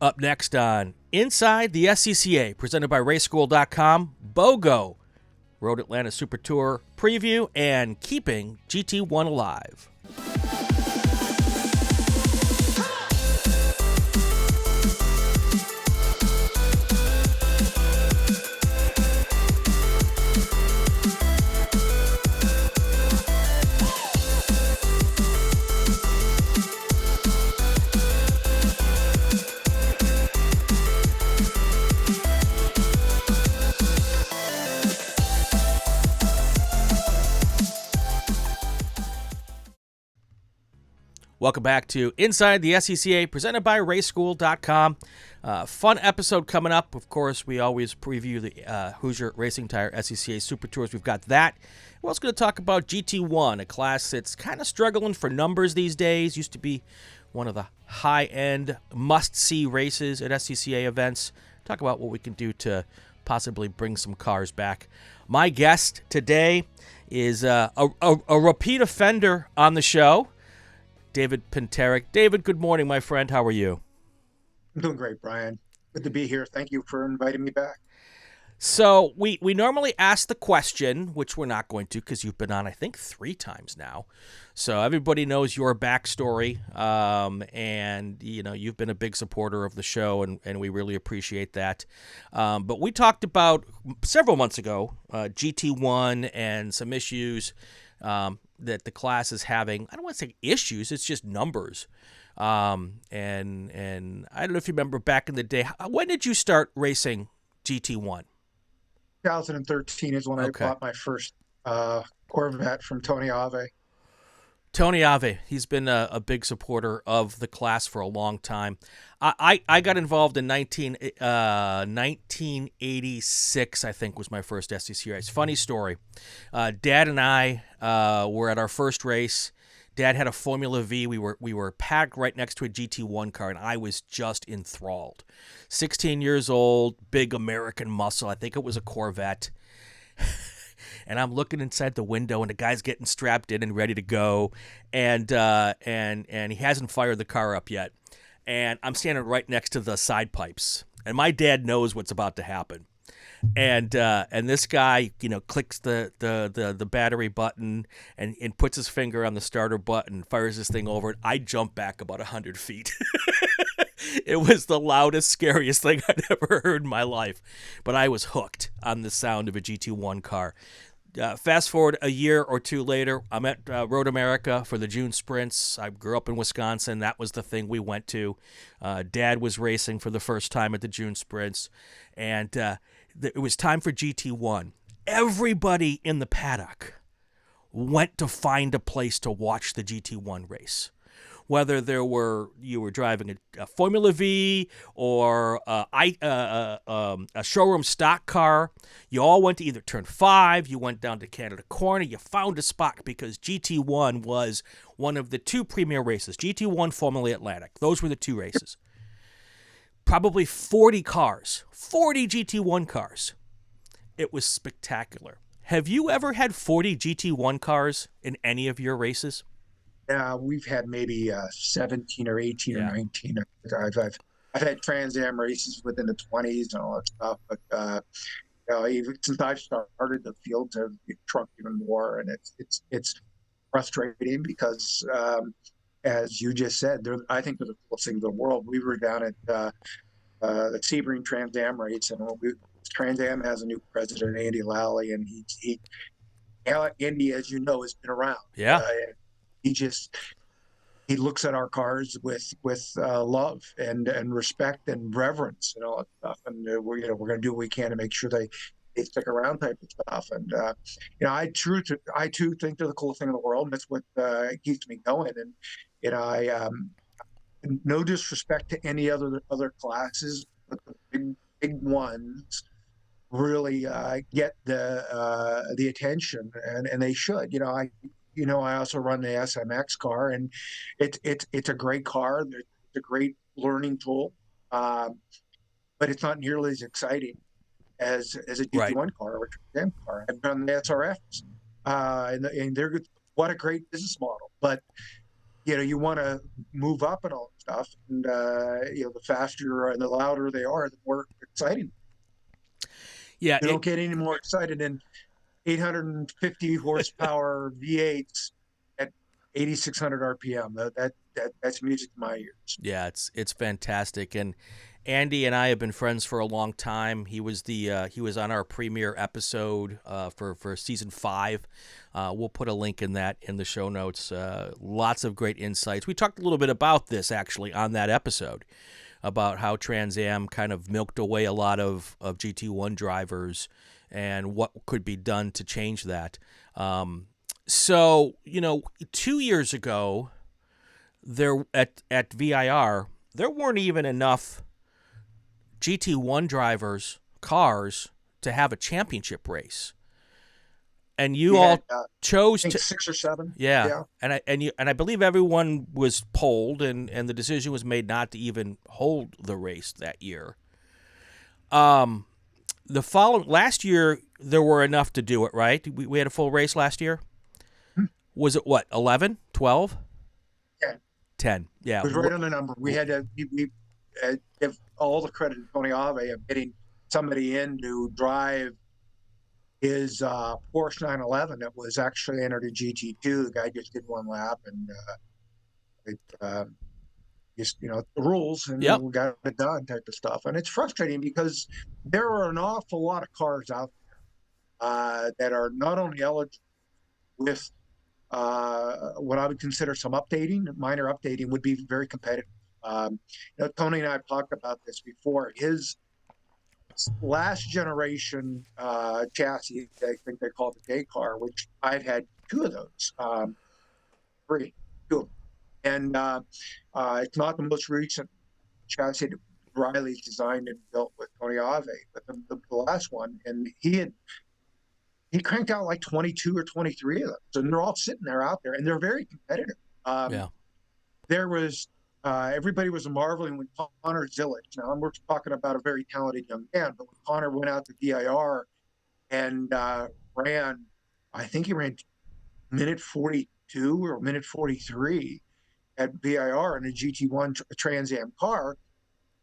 Up next on Inside the SCCA, presented by RaceSchool.com, BOGO, Road Atlanta Super Tour preview, and keeping GT-1 alive. Welcome back to Inside the SCCA, presented by RaceSchool.com. Fun episode coming up. Of course, we always preview the Hoosier Racing Tire SCCA Super Tours. We've got that. We're also going to talk about GT-1, a class that's kind of struggling for numbers these days. Used to be one of the high-end, must-see races at SCCA events. Talk about what we can do to possibly bring some cars back. My guest today is a repeat offender on the show, David Pintaric. David, good morning, my friend. How are you? I'm doing great, Brian. Good to be here. Thank you for inviting me back. So we normally ask the question, which we're not going to because you've been on, I think, 3 times now. So everybody knows your backstory, and you've been a big supporter of the show, and we really appreciate that. But we talked about several months ago GT-1 and some issues that the class is having. I don't want to say issues, it's just numbers. And I don't know if you remember back in the day, when did you start racing GT-1? 2013 is when I bought my first Corvette from Tony Ave. Tony Ave, he's been a big supporter of the class for a long time. I got involved in 1986, I think, was my first SCCA race. Funny story. Dad and I were at our first race. Dad had a Formula V. We were packed right next to a GT-1 car, and I was just enthralled. 16 years old, big American muscle. I think it was a Corvette. And I'm looking inside the window, and the guy's getting strapped in and ready to go, and he hasn't fired the car up yet. And I'm standing right next to the side pipes, and my dad knows what's about to happen. And this guy, clicks the battery button and puts his finger on the starter button, fires this thing over, and I jump back about 100 feet. It was the loudest, scariest thing I'd ever heard in my life. But I was hooked on the sound of a GT-1 car. Fast forward a year or two later, I'm at Road America for the June sprints. I grew up in Wisconsin. That was the thing we went to. Dad was racing for the first time at the June sprints. And it was time for GT-1. Everybody in the paddock went to find a place to watch the GT-1 race. Whether you were driving a Formula V or a showroom stock car, you all went to either Turn 5, you went down to Canada Corner, you found a spot because GT-1 was one of the 2 premier races, GT-1 Formula Atlantic. Those were the 2 races. Probably 40 cars, 40 GT-1 cars. It was spectacular. Have you ever had 40 GT-1 cars in any of your races? We've had maybe 17 or 18 or 19. I've had Trans Am races within the 20s and all that stuff, but even since I've started, the fields have shrunk even more, and it's frustrating because, as you just said, I think they're the coolest things in the world. We were down at the Sebring Trans Am race, and Trans Am has a new president, Andy Lally, and Andy, as you know, has been around. Yeah. He looks at our cars with love and respect and reverence and all that stuff, and we're going to do what we can to make sure they stick around type of stuff. And I too think they're the coolest thing in the world, and that's what keeps me going. And I no disrespect to any other classes, but the big ones really get the attention, and they should. I also run the SMX car, and it's a great car. It's a great learning tool, but it's not nearly as exciting as a GT-1 car or a Trans Am car. I've done the SRFs, and they're what a great business model. But you want to move up and all that stuff. And, the faster and the louder they are, the more exciting. Yeah, You don't get any more excited than 850 horsepower V8s at 8,600 RPM. That's music to my ears. Yeah, it's fantastic, and Andy and I have been friends for a long time. He was on our premiere episode for season 5. We'll put a link in the show notes. Lots of great insights. We talked a little bit about this actually on that episode, about how Trans Am kind of milked away a lot of GT1 drivers and what could be done to change that. So 2 years ago, there at VIR, there weren't even enough GT1 cars to have a championship race, and you all chose to 6 or 7. Yeah. And I believe everyone was polled, and the decision was made not to even hold the race that year. Last year there were enough to do it, right? We had a full race last year. Was it what, 11, 12? 10. Yeah, it was right on the number. We had to give all the credit to Tony Ave of getting somebody in to drive his Porsche 911 that was actually entered in GT2. The guy just did one lap, and just the rules, and we got it done type of stuff. And it's frustrating because there are an awful lot of cars out there that are not only eligible with what I would consider some minor updating would be very competitive. Tony and I have talked about this before. His last generation chassis, I think they call it the J car, which I've had 2 of those, 2 of them. And it's not the most recent chassis that Riley's designed and built with Tony Ave, but the last one, and he cranked out like 22 or 23 of them. So they're all sitting there out there, and they're very competitive. There was everybody was marveling when Connor Zillage. Now, we're talking about a very talented young man, but when Connor went out to VIR and ran, I think he ran minute 42 or minute 43 at VIR in a GT1 Trans Am car,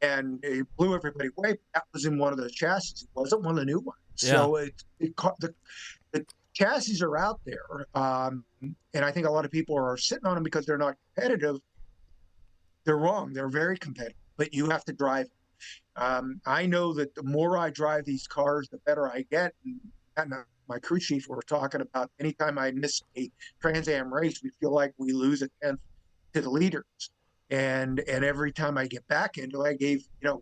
and it blew everybody away. That was in one of those chassis. It wasn't one of the new ones. Yeah. So the chassis are out there, and I think a lot of people are sitting on them because they're not competitive. They're wrong. They're very competitive, but you have to drive. I know that the more I drive these cars, the better I get. And my crew chief were talking about anytime I miss a Trans Am race, we feel like we lose a tenth to the leaders. And every time I get back into it, I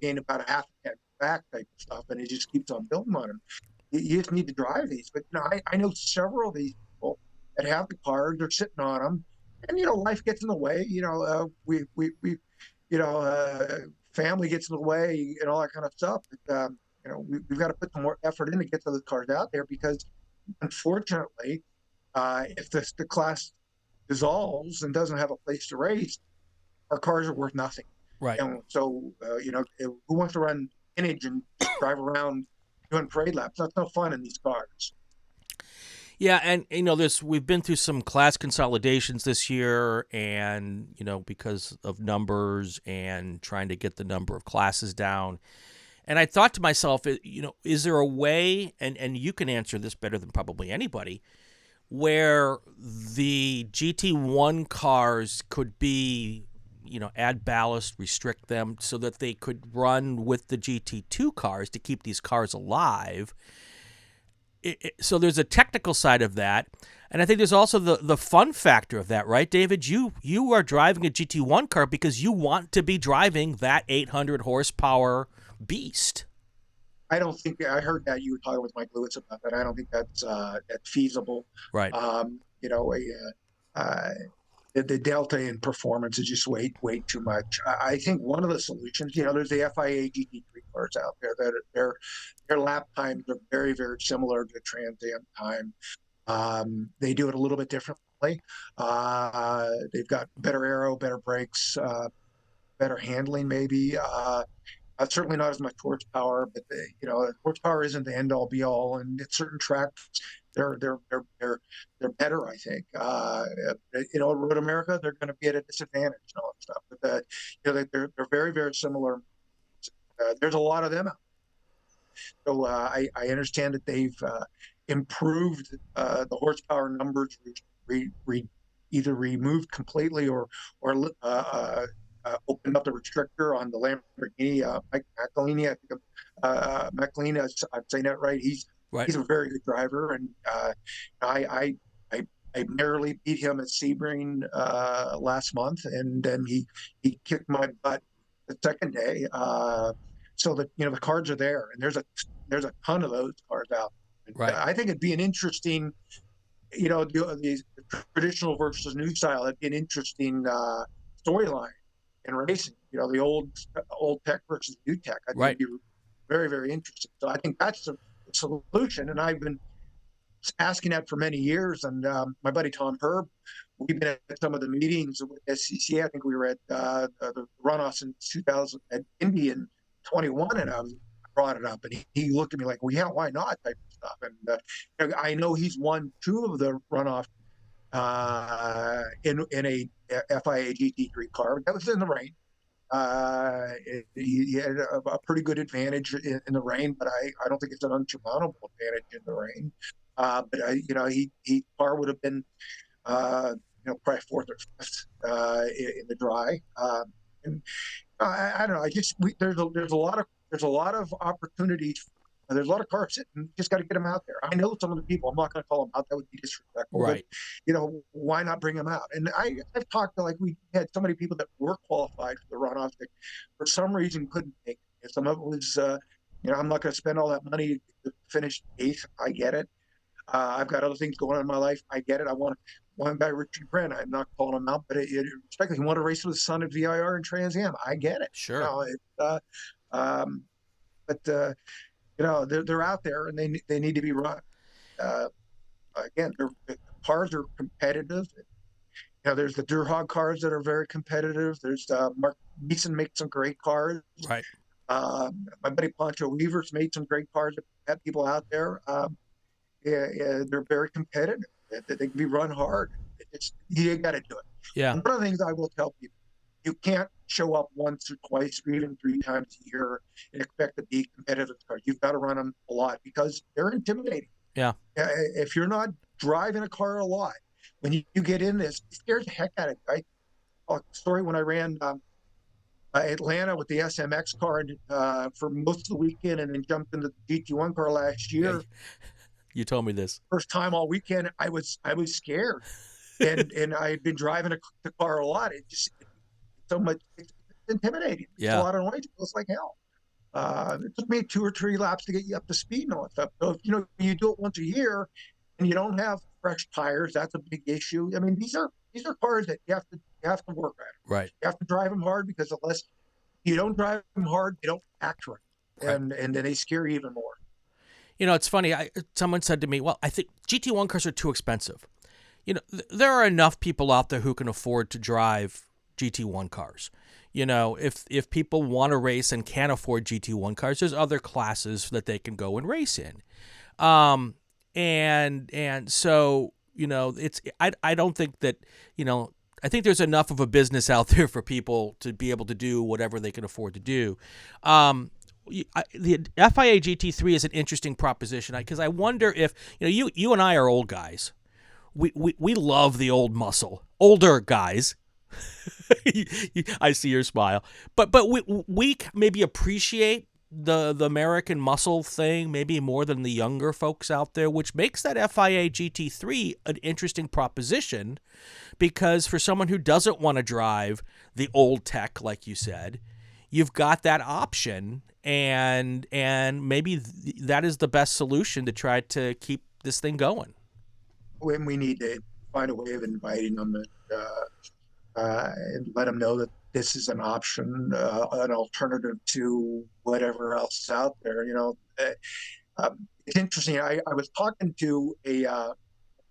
gained about a half a tenth back type of stuff, and it just keeps on building on them. You just need to drive these. But I know several of these people that have the cars, they're sitting on them, and life gets in the way. Family gets in the way and all that kind of stuff. But, we've got to put some more effort in to get those cars out there, because unfortunately, if the class dissolves and doesn't have a place to race, our cars are worth nothing. Right. So who wants to run vintage and drive around doing parade laps? That's no fun in these cars. Yeah, and we've been through some class consolidations this year, and because of numbers and trying to get the number of classes down. And I thought to myself, is there a way, and you can answer this better than probably anybody, where the GT1 cars could be, add ballast, restrict them so that they could run with the GT2 cars to keep these cars alive. So there's a technical side of that, and I think there's also the fun factor of that, right, David? You are driving a GT1 car because you want to be driving that 800 horsepower beast. I don't think I heard that you were talking with Mike Lewis about that. I don't think that's feasible. Right. The delta in performance is just way too much. I think one of the solutions, there's the FIA GT3 cars out there that their lap times are very, very similar to Trans Am time. They do it a little bit differently. They've got better aero, better brakes, better handling maybe. Certainly not as much horsepower, but horsepower isn't the end all be all. And at certain tracks, they're better, I think. Road America, they're going to be at a disadvantage and all that stuff. But they're very, very similar. There's a lot of them out. So I understand that they've improved the horsepower numbers, either removed completely or opened up the restrictor on the Lamborghini. Mike McElhaney, I think McElhaney, I'm saying that right. He's a very good driver, and I narrowly beat him at Sebring last month, and then he kicked my butt the second day. So that the cards are there, and there's a ton of those cards out. Right. I think it'd be an interesting, the traditional versus new style. It'd be an interesting storyline in racing. The old tech versus new tech. I think it'd be very, very interesting. So I think that's the solution, and I've been asking that for many years. And my buddy Tom Herb, we've been at some of the meetings with SCCA. I think we were at the runoffs in 2000 at Indy in 21, and I brought it up, and he looked at me like, well, yeah, why not, type of stuff. And I know he's won 2 of the runoffs in a FIA GT3 car. That was in the rain. He had a pretty good advantage in the rain, but I don't think it's an unsurmountable advantage in the rain. But he car would have been probably 4th or 5th in the dry. And I don't know. There's a lot of opportunities. There's a lot of cars sitting. You just got to get them out there. I know some of the people. I'm not going to call them out. That would be disrespectful. Right. But, why not bring them out? And I've talked to, we had so many people that were qualified for the runoffs that for some reason couldn't make it. Some of it was, I'm not going to spend all that money to finish 8th. I get it. I've got other things going on in my life. I get it. I want one guy, Richard Grant. I'm not calling him out, but respectfully, he wanted to race with his son at VIR and Trans Am. I get it. Sure. They're out there, and they need to be run. Again, the cars are competitive. There's the Durhog cars that are very competitive. There's Mark Neeson makes some great cars. Right. My buddy Pancho Weaver's made some great cars that have people out there. They're very competitive. They can be run hard. You got to do it. Yeah. And one of the things I will tell people, you can't show up once or twice or even 3 times a year and expect to be competitive cars. You've got to run them a lot because they're intimidating. Yeah. If you're not driving a car a lot, when you get in this, it scares the heck out of you. Story when I ran Atlanta with the SMX car for most of the weekend, and then jumped into the GT-1 car last year. Yeah. You told me this. First time all weekend, I was scared, and I had been driving the car a lot. It's intimidating. Yeah. It's a lot of noise. It feels like hell. It took me 2 or 3 laps to get you up to speed and all that stuff. So if you do it once a year, and you don't have fresh tires, that's a big issue. I mean, these are cars that you have to work at. Right. You have to drive them hard, because unless you don't drive them hard, they don't act right, and then they scare you even more. It's funny. Someone said to me, well, I think GT1 cars are too expensive. There are enough people out there who can afford to drive GT1 cars. If people want to race and can't afford GT1 cars, there's other classes that they can go and race in. And so, I don't think that, I think there's enough of a business out there for people to be able to do whatever they can afford to do. The FIA GT3 is an interesting proposition, because I wonder if you and I are old guys. We love the old muscle, older guys. I see your smile, but we maybe appreciate the American muscle thing maybe more than the younger folks out there, which makes that FIA GT3 an interesting proposition, because for someone who doesn't want to drive the old tech, like you said, you've got that option. And maybe that is the best solution to try to keep this thing going. When we need to find a way of inviting them and let them know that this is an option, an alternative to whatever else is out there. It's interesting. I was talking to a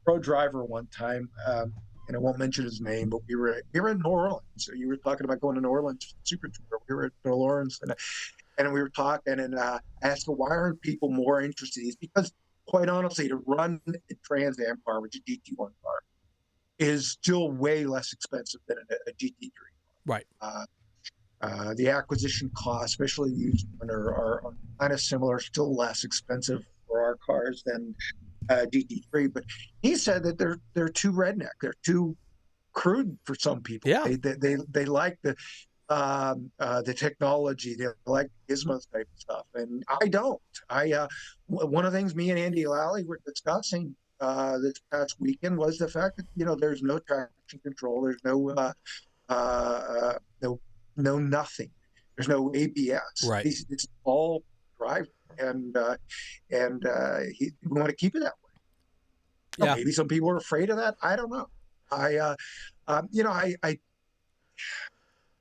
pro driver one time, and I won't mention his name, but we were in New Orleans. So you were talking about going to New Orleans Super Tour. We were at New Orleans, and we were talking, and I asked, why aren't people more interested? It's because quite honestly, to run a Trans Am car, which is a GT-1 car, is still way less expensive than a GT3. Right. The acquisition costs, especially used one, are kind of similar, still less expensive for our cars than GT3. But he said that they're too redneck. They're too crude for some people. Yeah. They like the technology. They like gizmos type stuff, and I don't. One of the things me and Andy Lally were discussing this past weekend was the fact that there's no traction control. There's no nothing. There's no ABS. Right. It's all drive, and we want to keep it that way. Yeah. Maybe some people are afraid of that. I don't know.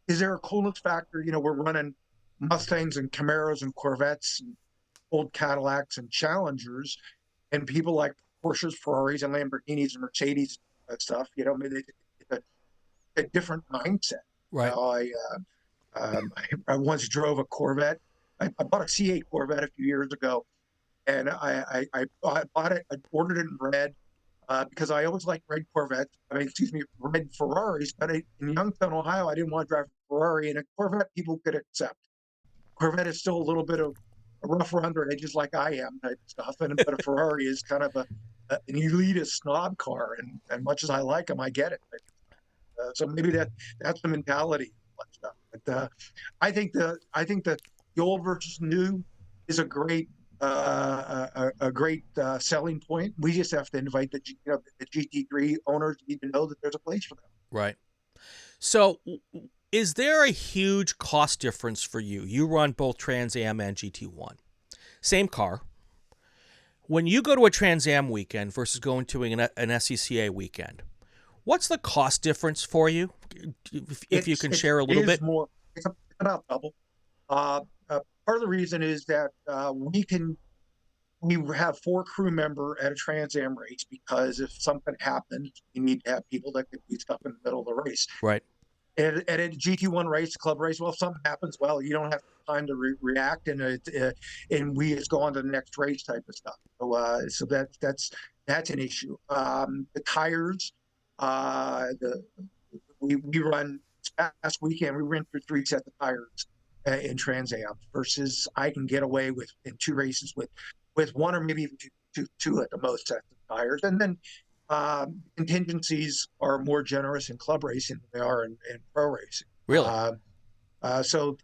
Is there a coolness factor? We're running Mustangs and Camaros and Corvettes and old Cadillacs and Challengers, and people like Porsches, Ferraris, and Lamborghinis and Mercedes and stuff. It's a different mindset. Right. I once drove a Corvette. I bought a C8 Corvette a few years ago, and I bought it. I ordered it in red because I always liked red Corvettes. Red Ferraris. But in Youngstown, Ohio, I didn't want to drive a Ferrari, and a Corvette people could accept. Corvette is still a little bit of a rougher under edges, like I am, type stuff. But a Ferrari is kind of an elitist snob car, and much as I like them, I get it. So maybe that's the mentality. But I think the old versus new is a great selling point. We just have to invite the GT3 owners need to know that there's a place for them. Right. So, is there a huge cost difference for you? You run both Trans Am and GT1, same car. When you go to a Trans Am weekend versus going to an SCCA weekend, what's the cost difference for you? If you can share a little bit more. It's about double. Part of the reason is that we have 4 crew member at a Trans Am race, because if something happens, you need to have people that can be stuck in the middle of the race. Right. And at a GT1 race, club race, well, if something happens, well, you don't have time to react, and we just go on to the next race type of stuff. So that's an issue. The tires, we run past weekend. We ran through 3 sets of tires in Trans Am, versus I can get away with in 2 races with 1 or maybe even two at the most sets of tires. And then contingencies are more generous in club racing than they are in pro racing. Really? So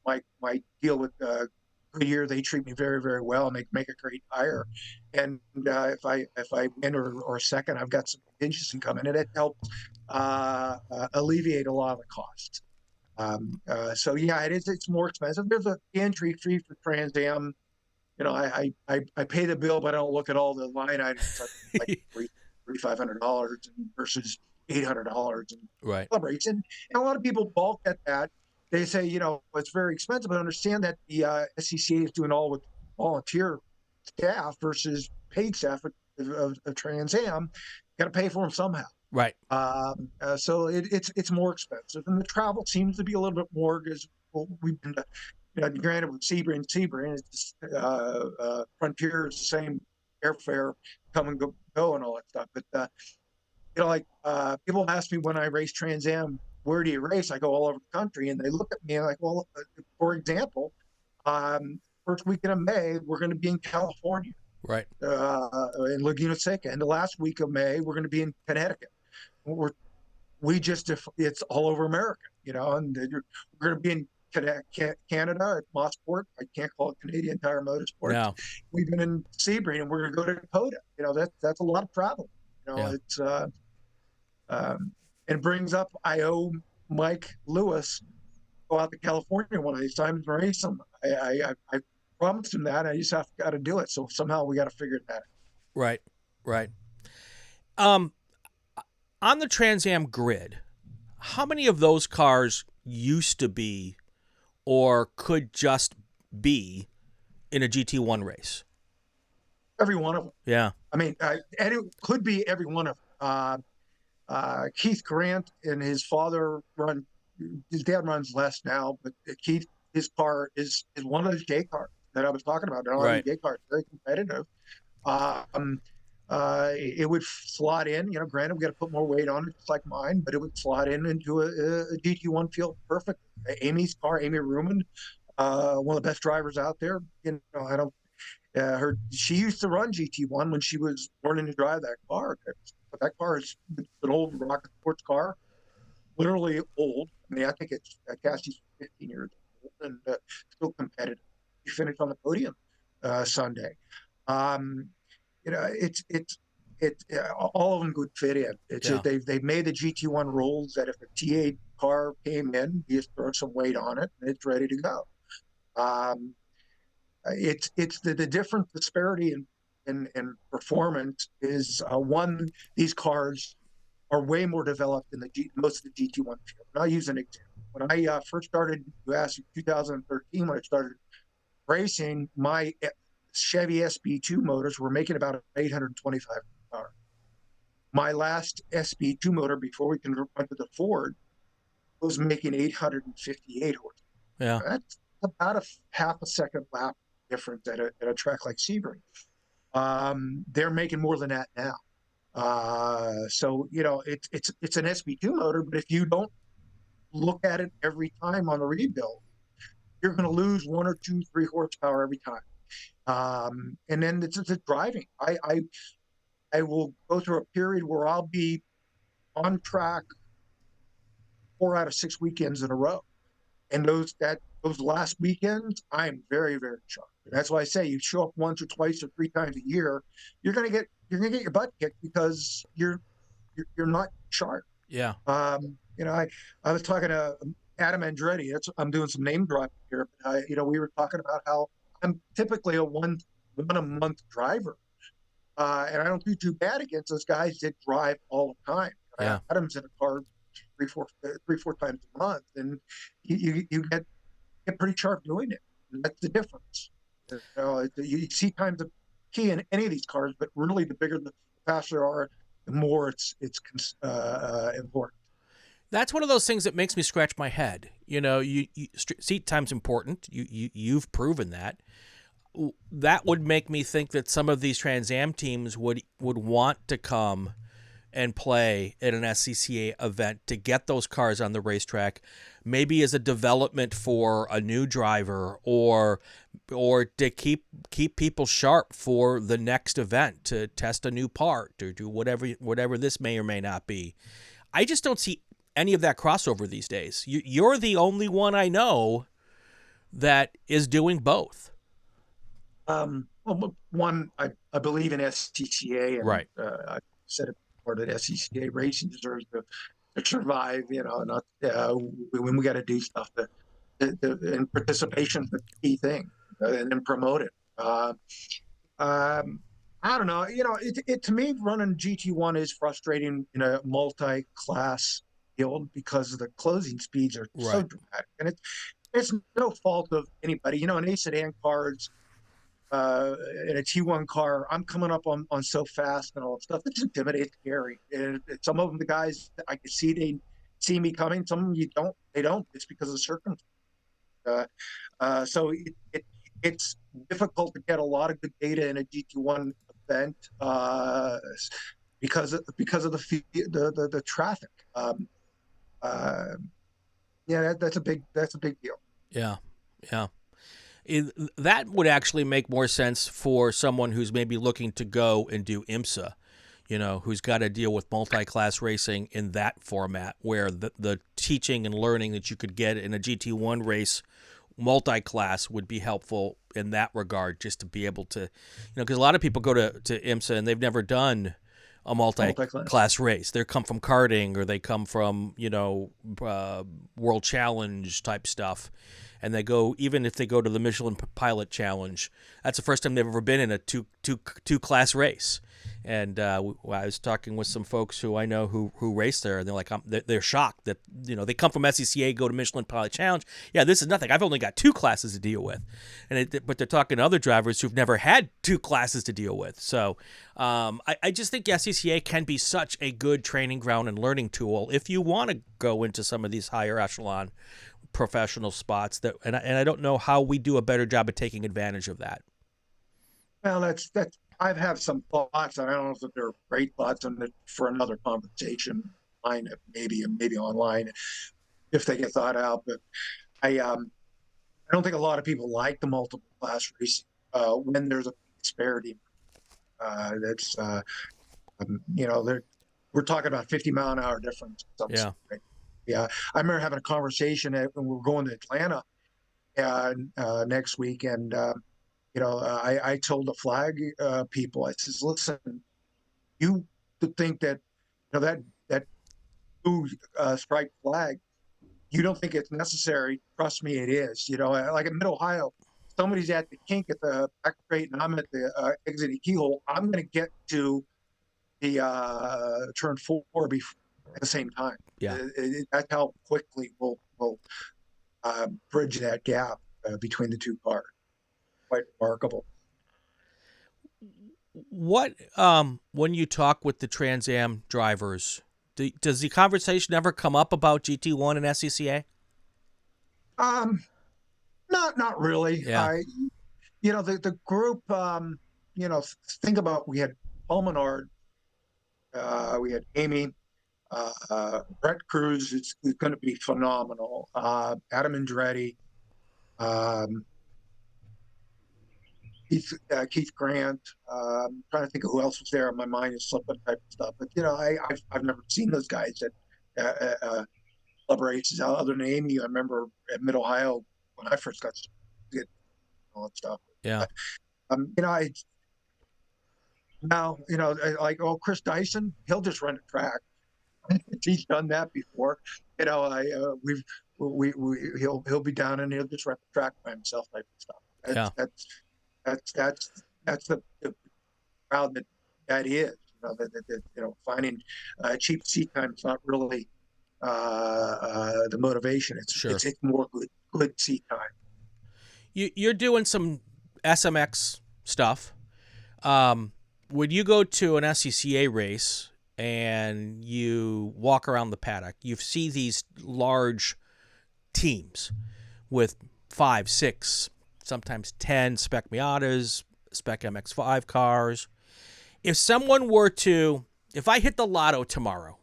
my deal with Goodyear, they treat me very, very well, and they make a great tire. And if I win or second, I've got some contingency coming, and it helps alleviate a lot of the costs. So yeah, it's more expensive. There's an entry fee for Trans Am. I pay the bill, but I don't look at all the line items, like $3,500 versus $800 in club race. And a lot of people balk at that. They say, it's very expensive, but understand that the SCCA is doing all with volunteer staff versus paid staff of Trans Am. Got to pay for them somehow. Right. So it's more expensive, and the travel seems to be a little bit more, because we've been granted with Sebring, it's Frontier is the same airfare, come and go and all that stuff. But people ask me when I race Trans Am, where do you race? I go all over the country, and they look at me and like, well, for example, first weekend of May, we're going to be in California, right, in Laguna Seca, and the last week of May, we're going to be in Connecticut. It's all over America, and we're going to be in Canada at Motorsports. I can't call it Canadian Tire Motorsports. No. We've been in Sebring, and we're going to go to Dakota. That's a lot of travel. It's it brings up, I owe Mike Lewis go out to California one of these times and race him. I promised him that. I just got to do it. So somehow we got to figure that out. Right. On the Trans Am grid, how many of those cars used to be or could just be in a GT1 race? Every one of them. Yeah. I mean, and it could be every one of them. Keith Grant and his father his dad runs less now, but Keith, his car is one of the J cars. that I was talking about. They're not Right. everyday cars, very competitive. It would slot in. Granted, we got to put more weight on it, just like mine, but it would slot in into a GT1 field perfectly. Amy's car, Amy Ruman, one of the best drivers out there. I don't. She used to run GT1 when she was learning to drive that car. But that car is an old rocket sports car, literally old. I mean, I think that chassis 15 years old and still competitive. She finished on the podium Sunday. Um, all of them could fit in. They've made the GT1 rules that if a T8 car came in, you just throw some weight on it and it's ready to go. It's the different disparity in performance is one. These cars are way more developed than most of the GT1 field. And I'll use an example. When I first started, you asked in 2013, when I started racing, my Chevy SB2 motors were making about 825 horsepower. My last SB2 motor before we went to the Ford was making 858 horsepower. Yeah. That's about a half a second lap difference at a track like Sebring. They're making more than that now. So it's an SB2 motor, but if you don't look at it every time on the rebuild, you're going to lose 1 or 2, 3 horsepower every time. And then it's driving. I will go through a period where I'll be on track 4 out of 6 weekends in a row, and those last weekends, I'm very, very sharp. That's why I say you show up once or twice or 3 times a year, you're gonna get your butt kicked because you're not sharp. Yeah. I was talking to Adam Andretti. I'm doing some name dropping here, but we were talking about how I'm typically a one a month driver, and I don't do too bad against those guys that drive all the time. Yeah. Adam's in a car 3-4 times a month, and you get pretty sharp doing it. And that's the difference. You see times the key in any of these cars, but really the bigger the faster they are, the more it's important. That's one of those things that makes me scratch my head. Seat time's important. You've proven that. That would make me think that some of these Trans Am teams would want to come and play at an SCCA event to get those cars on the racetrack, maybe as a development for a new driver or to keep people sharp for the next event, to test a new part or do whatever this may or may not be. I just don't see any of that crossover these days. You're the only one I know that is doing both. Well, one, I believe in SCCA, and right. I said it before that SCCA racing deserves to survive. Not when we got to do stuff and participation is the key thing, and then promote it. I don't know. It to me, running GT1 is frustrating in a multi-class field because the closing speeds are so dramatic, and it's no fault of anybody. An A sedan cars. In a T1 car, I'm coming up on so fast and all that stuff. It's intimidating, scary. And some of them, the guys, I can see they see me coming. Some of them you don't. They don't. It's because of circumstances. So it's difficult to get a lot of good data in a GT1 event because of the traffic. That's a big deal. Yeah. That would actually make more sense for someone who's maybe looking to go and do IMSA, who's got to deal with multi-class racing in that format, where the teaching and learning that you could get in a GT1 race multi-class would be helpful in that regard, just to be able to, because a lot of people go to IMSA and they've never done a multi-class race. They come from karting or they come from, World Challenge type stuff. And they go, even if they go to the Michelin Pilot Challenge, that's the first time they've ever been in a two class race. And I was talking with some folks who I know who race there, and they're like, they're shocked that they come from SCCA, go to Michelin Pilot Challenge. Yeah, this is nothing. I've only got 2 classes to deal with, but they're talking to other drivers who've never had 2 classes to deal with. So I just think SCCA can be such a good training ground and learning tool if you want to go into some of these higher echelon professional spots. And I don't know how we do a better job of taking advantage of that. Well, that's I have some thoughts, and I don't know if they're great thoughts on it for another conversation, maybe online, if they get thought out. But I don't think a lot of people like the multiple class racing when there's a disparity. That's we're talking about 50-mile-an-hour difference. Yeah. Right? Yeah, I remember having a conversation when we were going to Atlanta next week, and I told the flag people, I says, listen, you think that that blue striped flag, you don't think it's necessary? Trust me, it is. Like in Mid-Ohio, somebody's at the kink at the back straight, and I'm at the exiting keyhole. I'm going to get to the turn 4 at the same time. Yeah, that's how quickly we'll bridge that gap between the 2 cars. Quite remarkable. What when you talk with the Trans Am drivers, does the conversation ever come up about GT1 and SCCA? Not really. Yeah. The group. Think about, we had Paul Menard, we had Amy, Brett Cruz is going to be phenomenal. Adam Andretti. Keith Grant. I'm trying to think of who else was there. My mind is slipping, type of stuff. But I've never seen those guys at club races other than Amy. I remember at Mid Ohio when I first got started, all that stuff. Yeah. Like Chris Dyson, he'll just run a track. He's done that before. He'll be down and he'll just run the track by himself, type of stuff. That's the crowd that is. Finding cheap seat time is not really the motivation. It's more good seat time. You're doing some SMX stuff. When you go to an SCCA race and you walk around the paddock, you see these large teams with 5, 6, sometimes 10 Spec Miatas, Spec MX-5 cars. If I hit the lotto tomorrow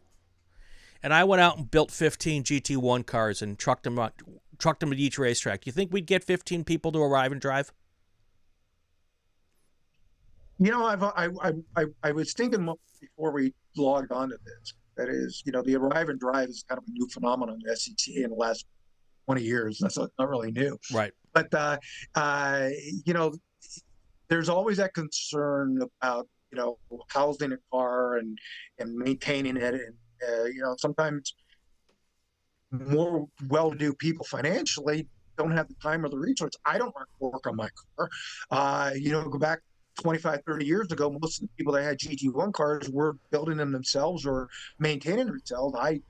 and I went out and built 15 GT-1 cars and trucked them to each racetrack, do you think we'd get 15 people to arrive and drive? I was thinking before we logged onto this, that is, the arrive and drive is kind of a new phenomenon in the SCCA in the last 20 years. That's not really new. Right. But, there's always that concern about, housing a car and maintaining it. And, sometimes more well-to-do people financially don't have the time or the resources. I don't work on my car. Go back 25, 30 years ago, most of the people that had GT1 cars were building them themselves or maintaining themselves. I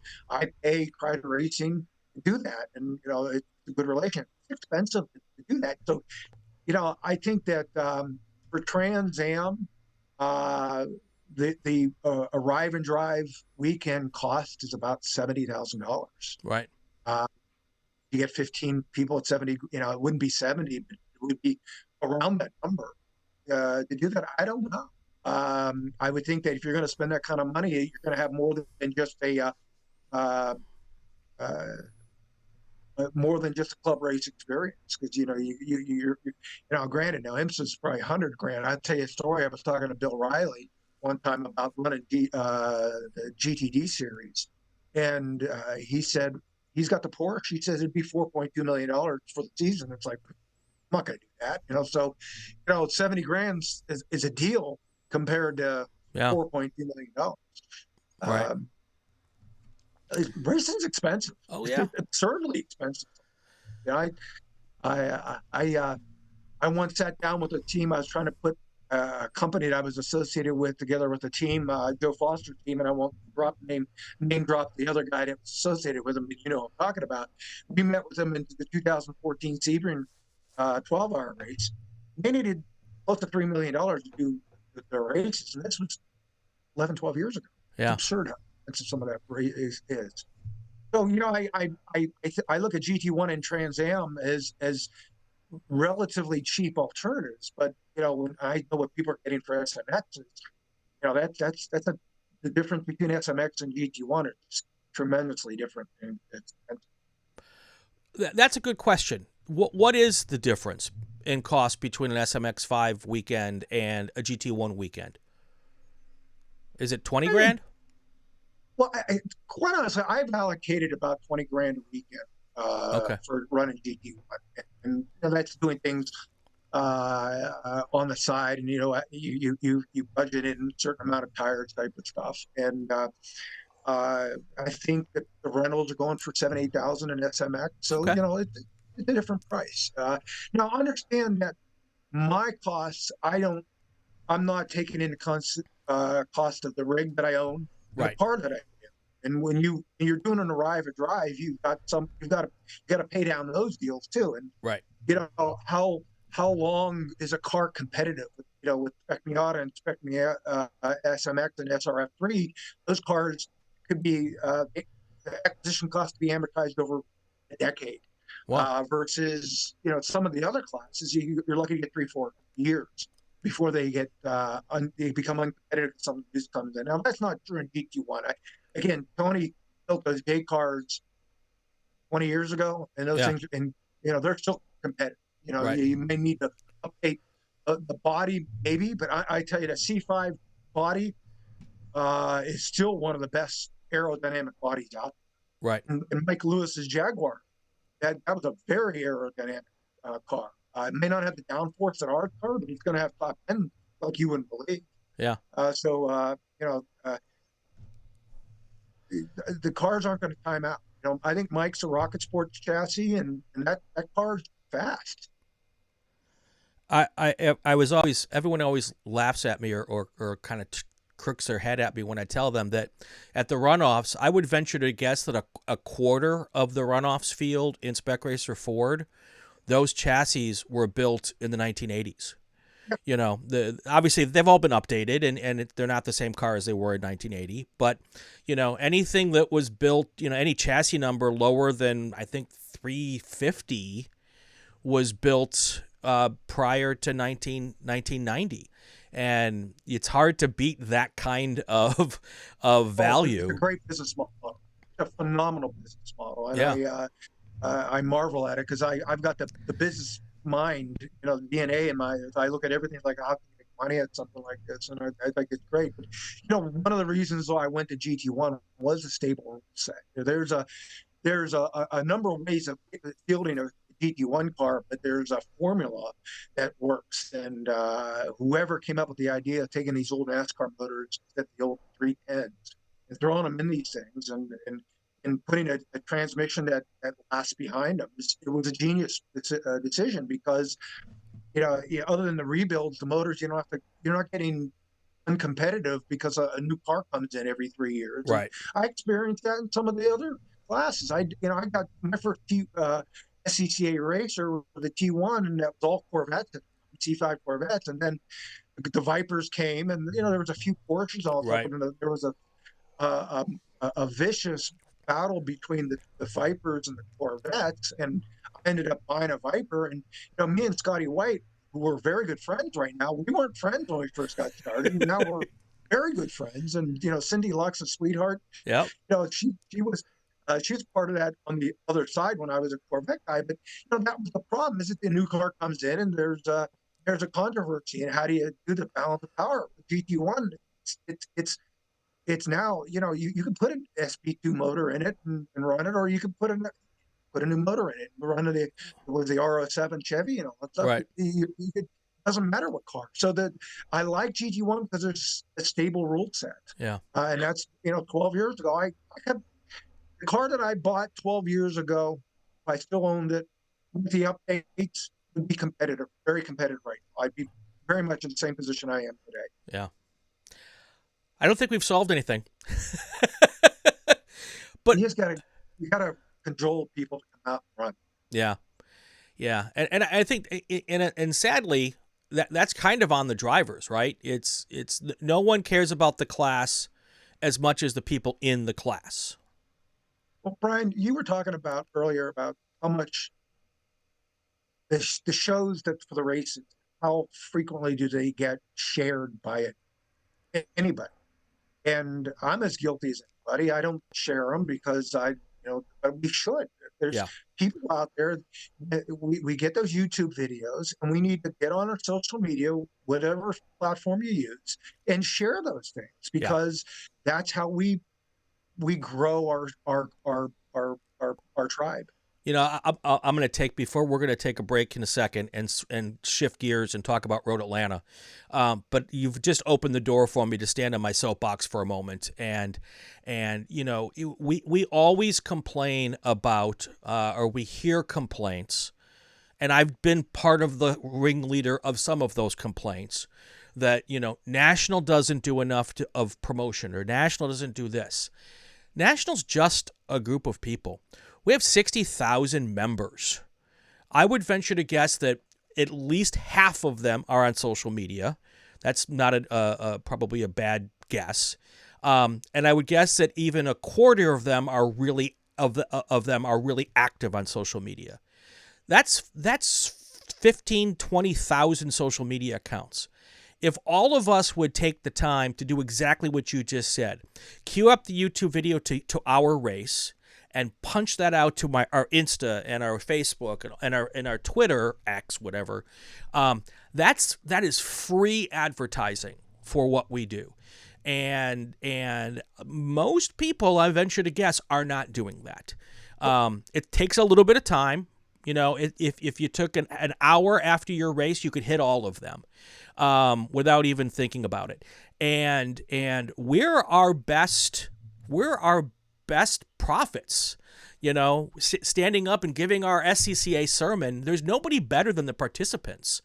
pay Kreider Racing to do that. And, it's a good relationship. It's expensive to do that. So, I think that for Trans Am, the arrive and drive weekend cost is about $70,000. Right. You get 15 people at 70. It wouldn't be 70, but it would be around that number. To do that, I don't know. I would think that if you're going to spend that kind of money, you're going to have more than just a club race experience, because you're granted, now IMSA's probably $100,000. I'll tell you a story. I was talking to Bill Riley one time about running the GTD series, and he said he's got the Porsche. He says it'd be $4.2 million for the season. It's like, I'm not going to do that, So, $70,000 is a deal compared to $4.2 million. Right. Racing's expensive. Oh yeah, it's absurdly expensive. I once sat down with a team. I was trying to put company that I was associated with, together with a team, Joe Foster's team, and I won't name drop the other guy that was associated with him, but you know what I'm talking about. We met with him in the 2014 Sebring 12-hour race. They needed close to $3 million to do the races, and this was 11, 12 years ago. Yeah. It's absurd how expensive some of that race is. So, you know, I look at GT1 and Trans Am as relatively cheap alternatives, but you know, when I know what people are getting for SMXs, you know, the difference between SMX and GT1 is tremendously different. And That's a good question. What is the difference in cost between an SMX5 weekend and a GT1 weekend? Is it 20 grand? Well, quite honestly, I've allocated about 20 grand a weekend for running GT1, and you know, that's doing things on the side, and you know, you budget in a certain amount of tires type of stuff, and I think that the rentals are going for 7,000-8,000 in SMX, so you know, it's a different price. Now, understand that my costs, I'm not taking into cost of the rig that I own, the car that I own. And when you're doing an arrive or drive, you've got to pay down those deals too. And you know, how long is a car competitive? You know, with Spec Miata and Spec SMX and SRF3, those cars could be the acquisition cost to be amortized over a decade. Wow. Versus, you know, some of the other classes, you're lucky to get 3-4 years before they get they become uncompetitive. Some this comes in. Now that's not true in GT1. Again, Tony built those J cars 20 years ago, and those things, and you know, they're still competitive. You know, you may need to update the body maybe, but I tell you, the C5 body is still one of the best aerodynamic bodies out there. Right. And Mike Lewis's Jaguar, that was a very aerodynamic car. It may not have the downforce that our car, but it's going to have top end like you wouldn't believe. Yeah. So you know, the cars aren't going to time out. You know, I think Mike's a Rocket Sports chassis, and that car's fast. I was always, everyone always laughs at me or kind of crooks their head at me when I tell them that at the runoffs, I would venture to guess that a quarter of the runoffs field in Spec Racer Ford, those chassis were built in the 1980s. You know, obviously they've all been updated and they're not the same car as they were in 1980. But, you know, anything that was built, you know, any chassis number lower than, I think, 350 was built prior to 1990. And it's hard to beat that kind of value. It's a great business model, a phenomenal business model. And yeah. I marvel at it because I've got the business mind, you know, the DNA in my. I look at everything like how can you make money at something like this, and I think it's great. But you know, one of the reasons why I went to GT1 was a stable rule set. There's a number of ways of fielding a GT1 car, but there's a formula that works. And whoever came up with the idea of taking these old NASCAR motors, the old 310s, and throwing them in these things, and putting a transmission that lasts behind them, it was a genius decision because, you know, other than the rebuilds, the motors, you're not getting uncompetitive because a new car comes in every 3 years. Right. And I experienced that in some of the other classes. I got my first SCCA racer with the T1, and that was all Corvettes, C5 Corvettes, and then the Vipers came, and you know, there was a few Porsches also, and there was a vicious battle between the Vipers and the Corvettes, and I ended up buying a Viper. And you know, me and Scotty White, who were very good friends right now, we weren't friends when we first got started, and now we're very good friends. And you know, Cindy Lux's sweetheart, yeah, you know, she was part of that on the other side when I was a Corvette guy. But you know, that was the problem: is that the new car comes in and there's a controversy, and how do you do the balance of power? GT1, it's now, you know, you can put an SP2 motor in it and run it, or you can put a new motor in it and run it. Was the R07 Chevy, you know, stuff. Right. It doesn't matter what car. So that I like GT1 because there's a stable rule set. Yeah. And that's, you know, 12 years ago, I have the car that I bought 12 years ago. If I still owned it, with the updates, would be competitive, very competitive right now. I'd be very much in the same position I am today. Yeah. I don't think we've solved anything. But you gotta control people to come out and run. Yeah. Yeah. And I think, and sadly, that's kind of on the drivers, right? It's no one cares about the class as much as the people in the class. Well, Brian, you were talking about earlier about how much the shows that for the races, how frequently do they get shared by anybody? And I'm as guilty as anybody. I don't share them because but we should. There's people out there. We get those YouTube videos, and we need to get on our social media, whatever platform you use, and share those things because that's how we grow our tribe. You know, I'm going to take, before we're going to take a break in a second and shift gears and talk about Road Atlanta. But you've just opened the door for me to stand on my soapbox for a moment. And you know, we always complain about, or we hear complaints, and I've been part of the ringleader of some of those complaints, that, you know, National doesn't do enough of promotion, or National doesn't do this. National's just a group of people. We have 60,000 members. I would venture to guess that at least half of them are on social media. That's not probably a bad guess. And I would guess that even a quarter of them are really active on social media. That's 15, 20,000 social media accounts. If all of us would take the time to do exactly what you just said, queue up the YouTube video to our race, and punch that out to our Insta and our Facebook and our Twitter, X, whatever, that is free advertising for what we do, and most people, I venture to guess, are not doing that. It takes a little bit of time. You know, if you took an hour after your race, you could hit all of them without even thinking about it. And we're our best prophets, you know, standing up and giving our SCCA sermon. There's nobody better than the participants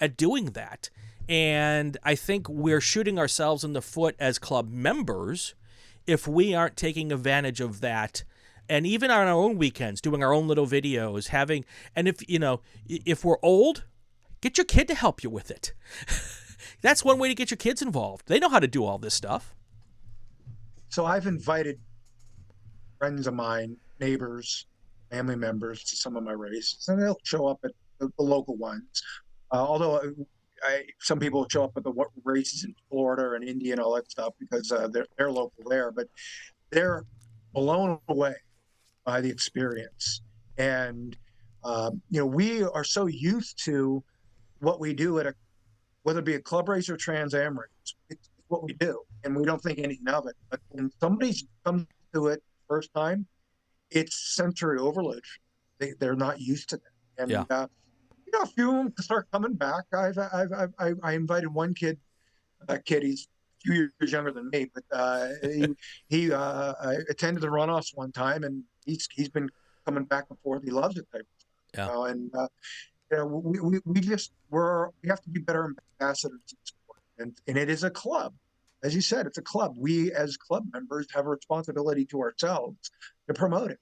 at doing that. And I think we're shooting ourselves in the foot as club members if we aren't taking advantage of that. And even on our own weekends, doing our own little videos, and if we're old, get your kid to help you with it. That's one way to get your kids involved. They know how to do all this stuff. So I've invited friends of mine, neighbors, family members to some of my races, and they'll show up at the local ones. Although some people show up at the races in Florida and India and all that stuff because they're local there, but they're blown away by the experience. And we are so used to what we do whether it be a club race or Trans Am race. It's what we do, and we don't think anything of it. But when somebody comes to it first time, it's sensory overload. They're not used to that, and a few of them start coming back. I invited one kid. He's a few years younger than me, but he attended the runoffs one time, and he's been coming back and forth. He loves it type of stuff. And we have to be better ambassadors of sport, and it is a club. As you said, it's a club. We as club members have a responsibility to ourselves to promote it.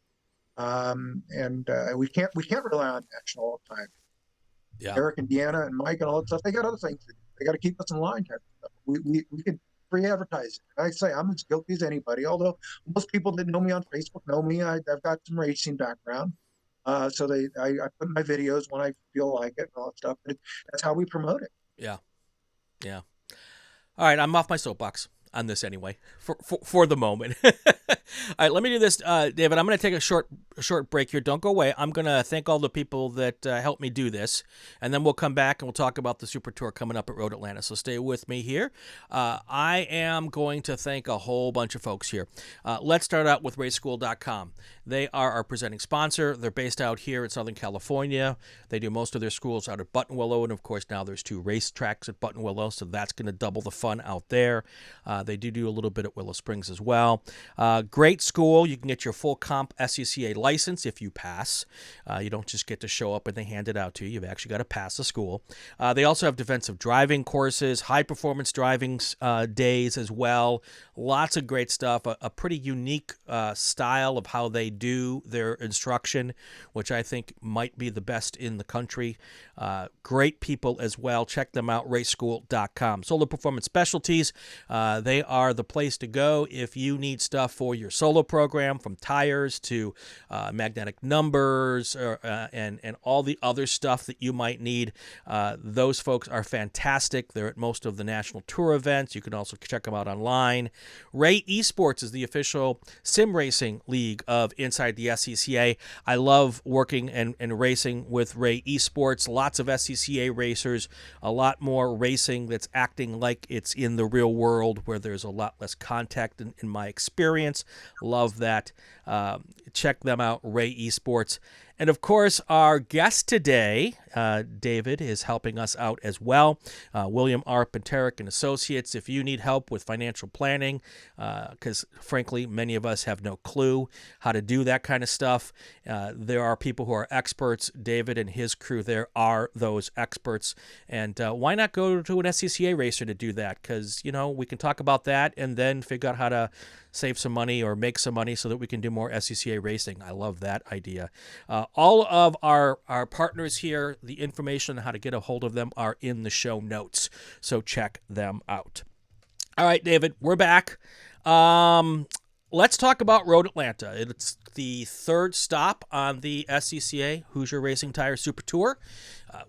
We can't rely on National all the time. Yeah. Eric and Deanna and Mike and all that stuff, they got other things to do. They got to keep us in line type of stuff. We could free advertise it. I say I'm as guilty as anybody, although most people that know me on Facebook know me. I've got some racing background. So I put my videos when I feel like it and all that stuff. But that's how we promote it. Yeah. Yeah. All right, I'm off my soapbox on this anyway, for the moment. All right, let me do this, David. I'm going to take a short break here. Don't go away. I'm going to thank all the people that helped me do this, and then we'll come back and we'll talk about the Super Tour coming up at Road Atlanta. So stay with me here. I am going to thank a whole bunch of folks here. Let's start out with RaceSchool.com. They are our presenting sponsor. They're based out here in Southern California. They do most of their schools out at Buttonwillow, and of course now there's 2 racetracks at Buttonwillow, so that's going to double the fun out there. They do a little bit at Willow Springs as well. Great school. You can get your full comp SCCA license if you pass. You don't just get to show up and they hand it out to you. You've actually got to pass the school. They also have defensive driving courses, high-performance driving days as well. Lots of great stuff. A pretty unique style of how they do their instruction, which I think might be the best in the country. Great people as well. Check them out, raceschool.com. Solar Performance Specialties, they are the place to go if you need stuff for your solo program, from tires to magnetic numbers and all the other stuff that you might need. Those folks are fantastic. They're at most of the national tour events. You can also check them out online. Ray Esports is the official sim racing league of Inside the SCCA. I love working and racing with Ray Esports. Lots of SCCA racers, a lot more racing that's acting like it's in the real world, where there's a lot less contact in my experience. Love that. Check them out, Ray Esports. And of course, our guest today, David, is helping us out as well. William R. Pintaric and Associates. If you need help with financial planning, because frankly, many of us have no clue how to do that kind of stuff, there are people who are experts. David and his crew there are those experts. And why not go to an SCCA racer to do that? Because, we can talk about that and then figure out how to save some money or make some money so that we can do more SCCA racing. I love that idea. All of our partners here, the information on how to get a hold of them are in the show notes, so check them out. All right, David, we're back. Let's talk about Road Atlanta. It's the third stop on the SCCA Hoosier Racing Tire Super Tour.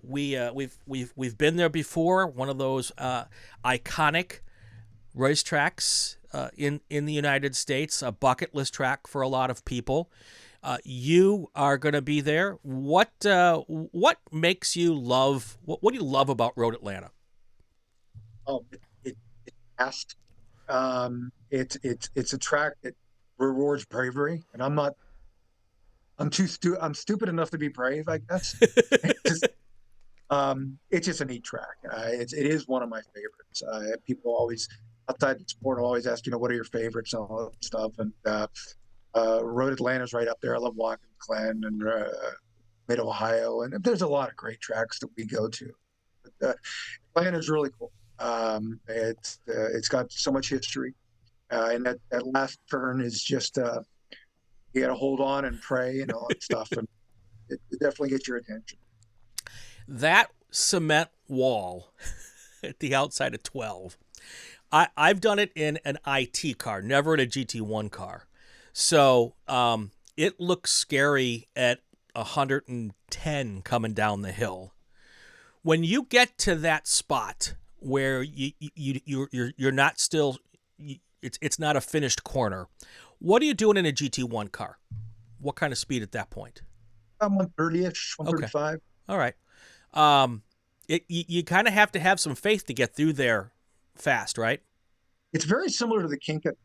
We've been there before. One of those iconic racetracks in the United States, a bucket list track for a lot of people. You are going to be there. What makes you love? What do you love about Road Atlanta? Oh, it's fast. It's a track that rewards bravery, and I'm stupid enough to be brave, I guess. It's just a neat track. It is one of my favorites. People always outside the sport always ask, what are your favorites and all that stuff. And Road Atlanta's right up there. I love Watkins Glen and Mid Ohio, and there's a lot of great tracks that we go to. But Atlanta's really cool. It's got so much history, and that last turn is just you got to hold on and pray and all that stuff, and it definitely gets your attention. That cement wall at the outside of 12. I've done it in an IT car, never in a GT-1 car. So it looks scary at 110 coming down the hill. When you get to that spot where you're not still, it's not a finished corner, what are you doing in a GT-1 car? What kind of speed at that point? 130-ish, 135. Okay. All right. You kind of have to have some faith to get through there fast, right? It's very similar to the kink at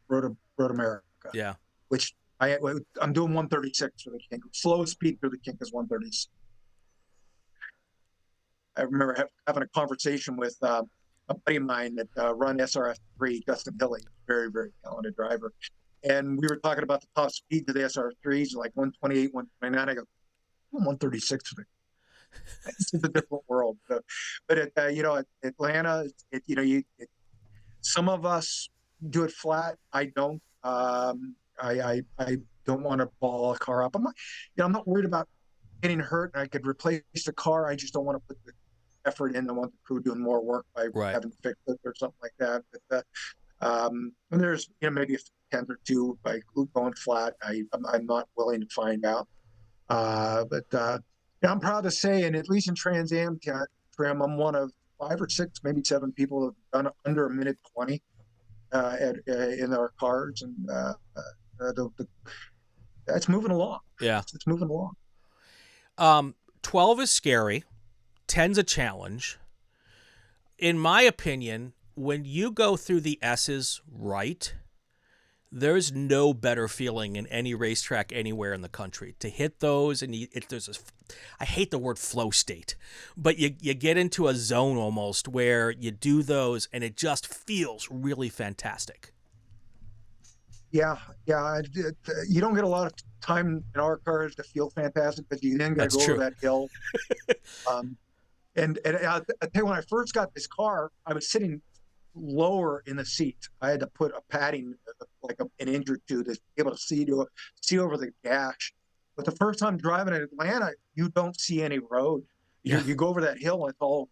Road America. Yeah. Which I'm doing 136 for the kink. Slow speed through the kink is 136. I remember having a conversation with a buddy of mine that run SRF3, Dustin Hilly, very, very talented driver. And we were talking about the top speeds of the SR3s, like 128, 129. I go, I'm 136 for the It's a different world. But at Atlanta, some of us do it flat. I don't. I don't want to ball a car up. I'm not worried about getting hurt. I could replace the car. I just don't want to put the effort in. I want the crew doing more work by having fixed it or something like that. But and there's maybe a 10 or 2 by going flat. I'm not willing to find out. But I'm proud to say, and at least in Trans Am trim, I'm one of 5 or 6, maybe 7 people who have done under a minute 20 in our cars, and that's moving along. Yeah, it's moving along. 12 is scary. 10's a challenge. In my opinion, when you go through the S's right, There's no better feeling in any racetrack anywhere in the country to hit those, and I hate the word flow state, but you get into a zone almost where you do those, and it just feels really fantastic. Yeah, yeah. You don't get a lot of time in our cars to feel fantastic, but you then got to go over that hill. And I'll tell you, when I first got this car, I was sitting lower in the seat. I had to put a padding like an inch or two to be able to see over the dash. But the first time driving in Atlanta, you don't see any road. You go over that hill and it's all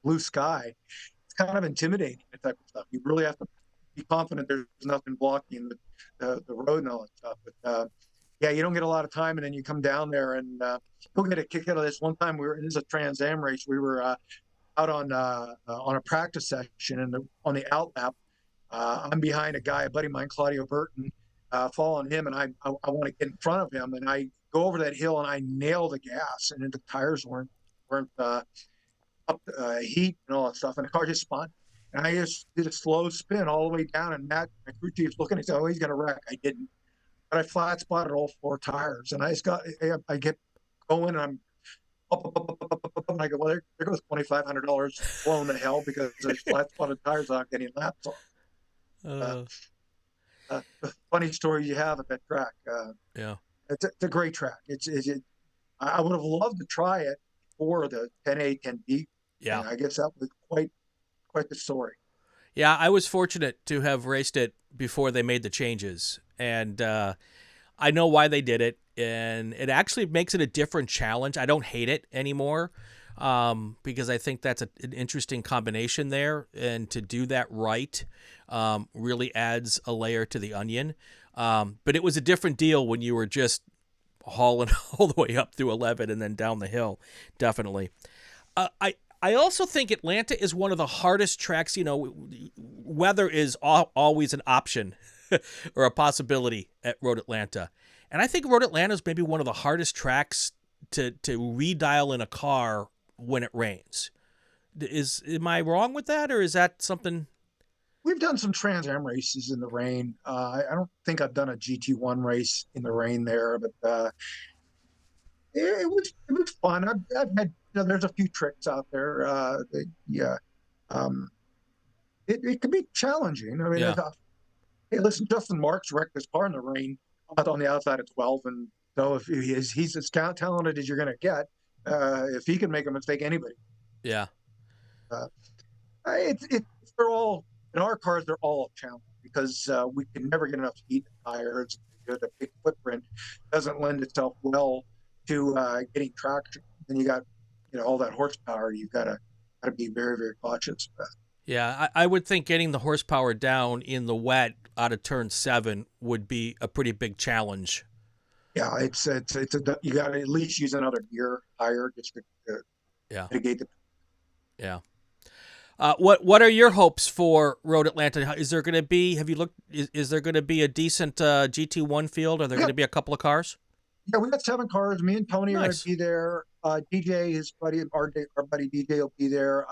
blue sky. It's kind of intimidating, that type of stuff. You really have to be confident there's nothing blocking the road and all that stuff. But yeah, you don't get a lot of time, and then you come down there and you'll get a kick out of this. One time this is a Trans Am race. We were out on a practice session, and on the out lap, I'm behind a guy, a buddy of mine, Claudio Burton, following him, and I want to get in front of him, and I go over that hill and I nail the gas, and the tires weren't up heat and all that stuff, and the car just spun. And I just did a slow spin all the way down, and Matt, my crew chief's looking, he said, "Oh, he's gonna wreck." I didn't, but I flat spotted all 4 tires, and I get going, and I'm up, and I go, well, there goes $2,500 blown to hell because there's flat spotted tires not getting laps on. Funny story you have at that track. Yeah, it's a great track. I would have loved to try it for the 10A, 10B. Yeah, and I guess that was quite the story. Yeah, I was fortunate to have raced it before they made the changes, and I know why they did it, and it actually makes it a different challenge. I don't hate it anymore because I think that's an interesting combination there, and to do that right really adds a layer to the onion. But it was a different deal when you were just hauling all the way up through 11 and then down the hill, definitely. I also think Atlanta is one of the hardest tracks. You know, weather is always an option or a possibility at Road Atlanta. And I think Road Atlanta is maybe one of the hardest tracks to redial in a car when it rains. Am I wrong with that, or is that something? We've done some Trans Am races in the rain. I don't think I've done a GT-1 race in the rain there, but it was fun. I've had, there's a few tricks out there. It can be challenging. I mean, hey, listen, Justin Marks wrecked his car in the rain on the outside of 12, and so if he's as talented as you're going to get, if he can make a mistake, anybody. Yeah. They're all, in our cars, they're all a challenge because we can never get enough heat in tires. The big footprint doesn't lend itself well to getting traction. And you got, all that horsepower. You've got to be very, very cautious with. Yeah, I would think getting the horsepower down in the wet out of turn 7 would be a pretty big challenge. Yeah, you got to at least use another gear higher just to mitigate the. Yeah. What are your hopes for Road Atlanta? Is there going to be? Have you looked? Is there going to be a decent GT1 field? Are there going to be a couple of cars? Yeah, we got 7 cars. Me and Tony are going to be there. DJ, his buddy, our buddy DJ will be there.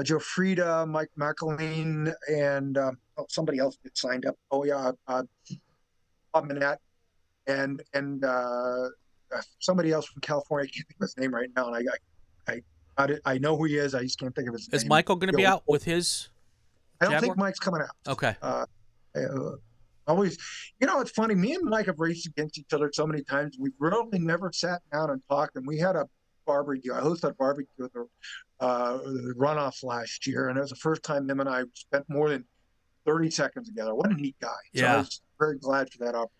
Joe Frieda, Mike McElhane, and somebody else gets signed up. Oh yeah, Bob Manette, and somebody else from California. I can't think of his name right now, and I know who he is. I just can't think of his name. Is Michael going to be out with his? I don't think Mike's coming out. Okay. Always, it's funny. Me and Mike have raced against each other so many times. We've really never sat down and talked. And we had a barbecue. I hosted a barbecue at the runoffs last year, and it was the first time him and I spent more than 30 seconds together. What a neat guy. So I was very glad for that opportunity.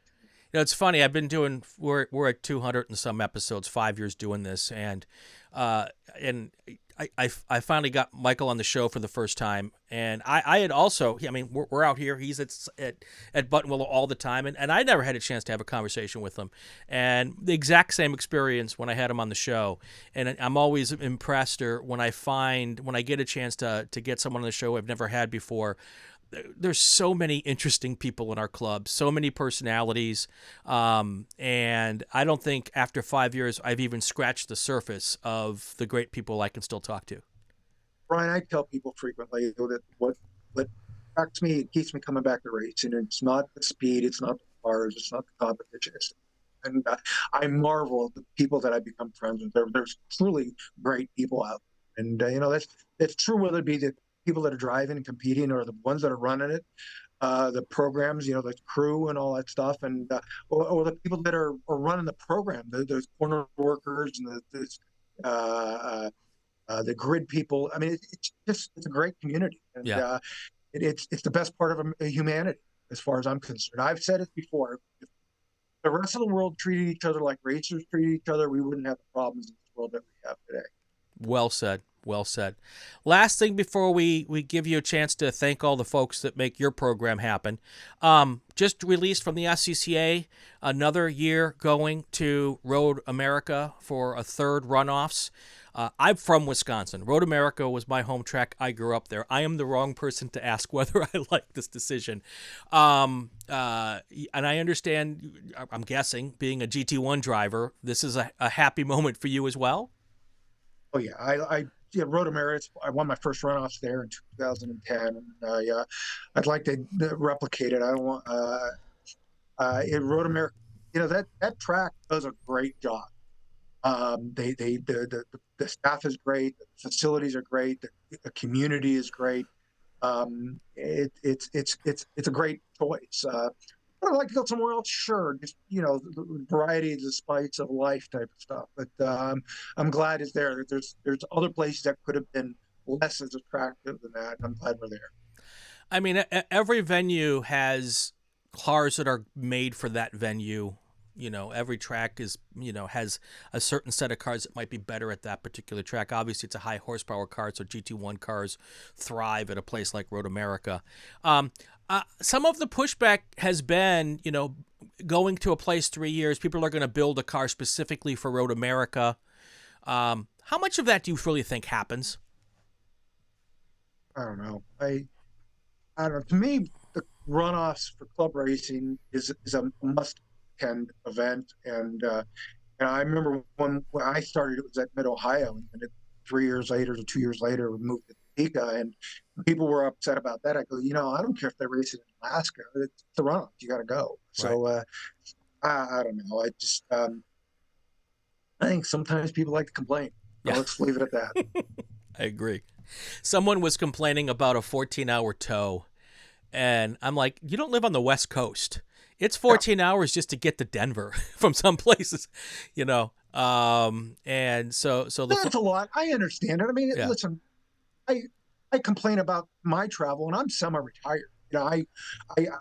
It's funny. I've been doing. We're at 200 and some episodes, 5 years doing this, and I finally got Michael on the show for the first time, and I had also. I mean, we're out here. He's at Buttonwillow all the time, and I never had a chance to have a conversation with him, and the exact same experience when I had him on the show, and I'm always impressed when I get a chance to get someone on the show I've never had before. There's so many interesting people in our club, so many personalities, and I don't think after 5 years I've even scratched the surface of the great people I can still talk to. Brian, I tell people frequently that what attracts me. It keeps me coming back to racing. It's not the speed. It's not the cars. It's not the competition. And I marvel at the people that I become friends with. There's truly great people out there. And, that's true, whether it be the people that are driving and competing or the ones that are running it, the programs, the crew and all that stuff, and or the people that are running the program, those corner workers and the grid people. I mean, it's a great community, and it's the best part of humanity as far as I'm concerned. I've said it before. If the rest of the world treated each other like racers treated each other, we wouldn't have the problems in this world that we have today. Well said. Well said. Last thing before we give you a chance to thank all the folks that make your program happen. Just released from the SCCA, another year going to Road America for a third runoffs. I'm from Wisconsin. Road America was my home track. I grew up there. I am the wrong person to ask whether I like this decision. And I understand, I'm guessing, being a GT-1 driver, this is a happy moment for you as well? Oh, yeah. I Road America. I won my first runoffs there in 2010. And I'd like to replicate it. I don't want in Road America. That track does a great job. The staff is great. The facilities are great. The community is great. It's a great choice. Would I like to go somewhere else? Sure. Just, the variety, the spice of life type of stuff. But I'm glad it's there. There's other places that could have been less as attractive than that. I'm glad we're there. I mean, every venue has cars that are made for that venue. Every track is, has a certain set of cars that might be better at that particular track. Obviously, it's a high horsepower car, so GT1 cars thrive at a place like Road America. Some of the pushback has been, going to a place 3 years, people are going to build a car specifically for Road America. How much of that do you really think happens? I don't know. I don't know. To me, the runoffs for club racing is a must-attend event, and I remember when I started, it was at Mid Ohio, and 3 years later, or 2 years later, we moved to Topeka, and people were upset about that. I go, I don't care if they race it in Alaska. It's the runoff. You got to go. Right. So I don't know. I just I think sometimes people like to complain. Yeah. Let's leave it at that. I agree. Someone was complaining about a 14-hour tow, and I'm like, you don't live on the West Coast. It's 14 hours just to get to Denver from some places, and so that's a lot. I understand it. I mean, listen, I complain about my travel, and I'm semi-retired. I